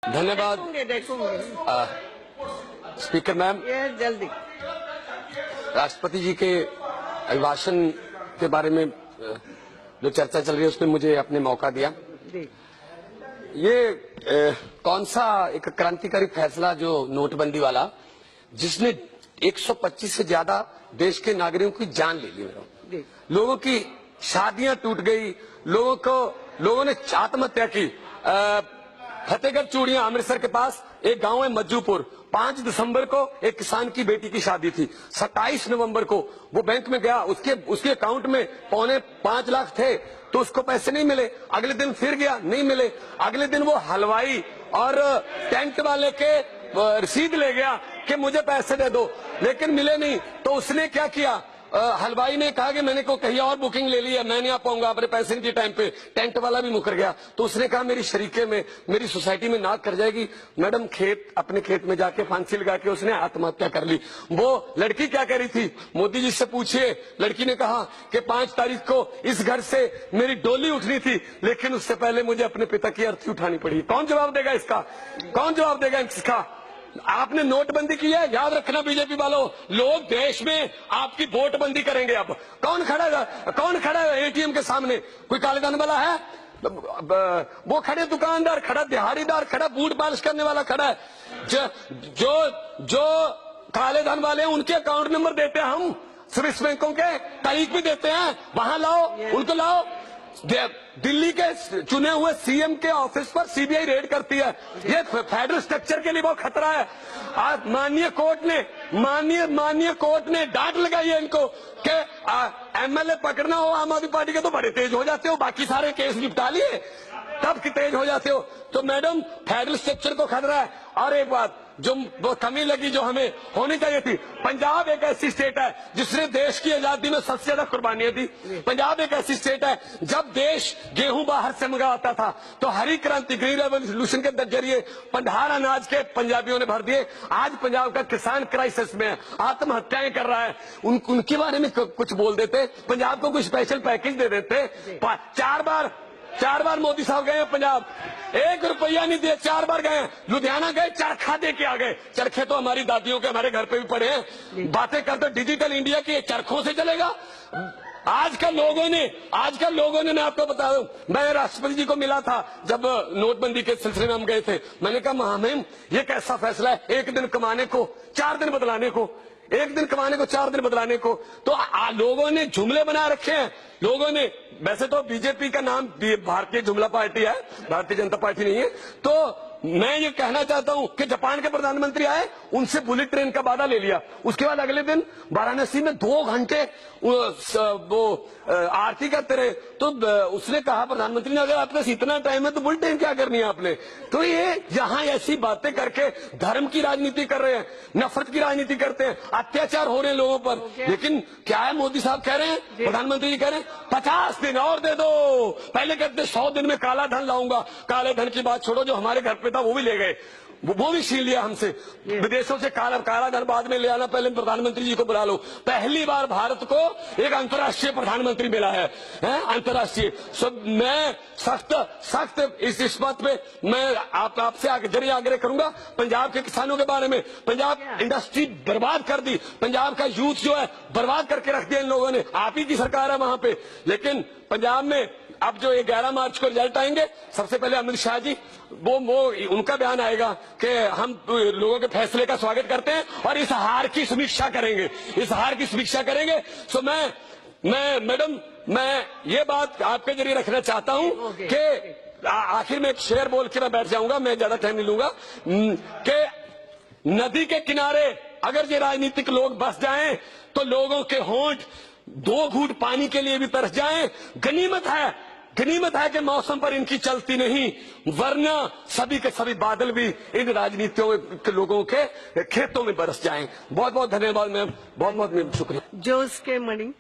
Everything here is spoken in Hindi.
धन्यवाद स्पीकर मैम। ये जल्दी राष्ट्रपति जी के अभिभाषण के बारे में जो चर्चा चल रही है उसमें मुझे आपने मौका दिया। ये कौन सा एक क्रांतिकारी फैसला जो नोटबंदी वाला, जिसने 125 से ज्यादा देश के नागरिकों की जान ले ली, लोगों की शादियां टूट गई, लोगों ने आत्महत्या की। फतेहगढ़ चूड़ियां अमृतसर के पास एक गांव है मज्जूपुर, 5 दिसंबर को एक किसान की बेटी की शादी थी। 27 नवंबर को वो बैंक में गया, उसके अकाउंट में 4.25 लाख थे तो उसको पैसे नहीं मिले। अगले दिन फिर गया, नहीं मिले। अगले दिन वो हलवाई और टेंट वाले के रसीद ले गया कि मुझे पैसे दे दो, लेकिन मिले नहीं। तो उसने क्या किया, हलवाई ने कहा कि मैंने को कहीं और बुकिंग ले ली है, मैं नहीं आ पाऊंगा, अपने पैसे नहीं दिए टाइम पे। टेंट वाला भी मुकर गया। तो उसने कहा मेरी शरीके में, मेरी सोसाइटी में नाक कर जाएगी। मैडम अपने खेत में जाके फांसी लगा के उसने आत्महत्या कर ली। वो लड़की क्या कह रही थी, मोदी जी से पूछिए। लड़की ने कहा कि 5 तारीख को इस घर से मेरी डोली उठनी थी, लेकिन उससे पहले मुझे अपने पिता की अर्थी उठानी पड़ी। कौन जवाब देगा इसका? कौन जवाब देगा इसका? आपने नोटबंदी की है, याद रखना बीजेपी वालों, लोग देश में आपकी वोटबंदी करेंगे। अब कौन खड़ा है एटीएम के सामने? कोई काले धन वाला है? वो खड़े दुकानदार खड़ा, दिहाड़ीदार खड़ा, बूट पालिश करने वाला खड़ा है। जो काले धन वाले हैं उनके अकाउंट नंबर देते हैं हम, स्विस बैंकों के तारीख भी देते हैं, वहां लाओ, उनको लाओ। दिल्ली के चुने हुए सीएम के ऑफिस पर सीबीआई रेड करती है। ये फेडरल स्ट्रक्चर के लिए बहुत खतरा है। आज माननीय कोर्ट ने डांट लगाई है इनको कि एमएलए पकड़ना हो आम आदमी पार्टी के तो बड़े तेज हो जाते हो, बाकी सारे केस निपटा लिए तब कि तेज हो जाते हो। तो मैडम फेडरल स्ट्रक्चर को खतरा है। और एक बात जो कमी लगी, जो हमें होनी चाहिए थी, पंजाब एक ऐसी स्टेट है जिसने देश की आजादी में सबसे ज्यादा कुर्बानियां दी। पंजाब एक ऐसी स्टेट है जब देश गेहूं बाहर से मंगाता था तो हरी क्रांति, ग्रीन रेवोल्यूशन के जरिए पंडार अनाज के पंजाबियों ने भर दिए। आज पंजाब का किसान क्राइसिस में आत्महत्याएं कर रहा है। उनके बारे में कुछ बोल देते, पंजाब को कोई स्पेशल पैकेज दे देते। 4 बार मोदी साहब गए पंजाब, 1 रुपया नहीं दिए, 4 बार गए। लुधियाना गए, चरखा दे के आ गए। चरखे तो हमारी दादियों के, हमारे घर पे भी पड़े हैं। बातें करते डिजिटल इंडिया की, चरखों से चलेगा? आजकल लोगों ने मैं आपको बता दूं, मैं राष्ट्रपति जी को मिला था जब नोटबंदी के सिलसिले में हम गए थे। मैंने कहा महामहिम ये कैसा फैसला है, 1 दिन कमाने को 4 दिन बदलाने को, 1 दिन कमाने को 4 दिन बदलाने को। तो लोगों ने जुमले बना रखे हैं। लोगों ने, वैसे तो बीजेपी का नाम भारतीय जुमला पार्टी है, भारतीय जनता पार्टी नहीं है। तो मैं ये कहना चाहता हूं कि जापान के प्रधानमंत्री आए, उनसे बुलेट ट्रेन का वादा ले लिया। उसके बाद अगले दिन वाराणसी में 2 घंटे वो आरती करते रहे। तो उसने कहा, प्रधानमंत्री ने, अगर आपके पास इतना टाइम है तो बुलेट ट्रेन क्या करनी है आपने? तो ये यहाँ ऐसी बातें करके धर्म की राजनीति कर रहे हैं, नफरत की राजनीति करते हैं, अत्याचार हो रहे हैं लोगों पर। लेकिन क्या है, मोदी साहब कह रहे हैं, प्रधानमंत्री जी कह रहे हैं 50 दिन और दे दो। पहले कहते 100 दिन में काला धन लाऊंगा। काले धन की बात छोड़ो, जो हमारे घर पे था वो भी ले गए, वो भी छीन लिया हमसे। विदेशों से काला धन बाद में ले आना, पहले प्रधानमंत्री जी को बुला लो। पहली बार भारत को एक अंतर्राष्ट्रीय प्रधानमंत्री मिला है, अंतर्राष्ट्रीय। मैं सख्त इस बात पे मैं आपसे जरिए आग्रह करूंगा। पंजाब के किसानों के बारे में, पंजाब इंडस्ट्री बर्बाद कर दी, पंजाब का यूथ जो है बर्बाद करके रख दिया इन लोगों ने। आप ही की सरकार है वहां पे। लेकिन पंजाब में अब जो 11 मार्च को रिजल्ट आएंगे, सबसे पहले अमित शाह जी, वो उनका बयान आएगा कि हम लोगों के फैसले का स्वागत करते हैं और इस हार की समीक्षा करेंगे। सो मैं मैडम, मैं ये बात आपके जरिए रखना चाहता हूं कि आखिर में एक शेर बोल के मैं बैठ जाऊंगा, मैं ज्यादा टाइम नहीं लूंगा, कि नदी के किनारे अगर ये राजनीतिक लोग बस जाएं तो लोगों के होंठ 2 घूंट पानी के लिए भी तरस जाएं। गनीमत है कि मौसम पर इनकी चलती नहीं, वरना सभी के सभी बादल भी इन राजनीतियों के लोगों के खेतों में बरस जाएं। बहुत बहुत धन्यवाद मैम, बहुत बहुत शुक्रिया। जोश के मणि।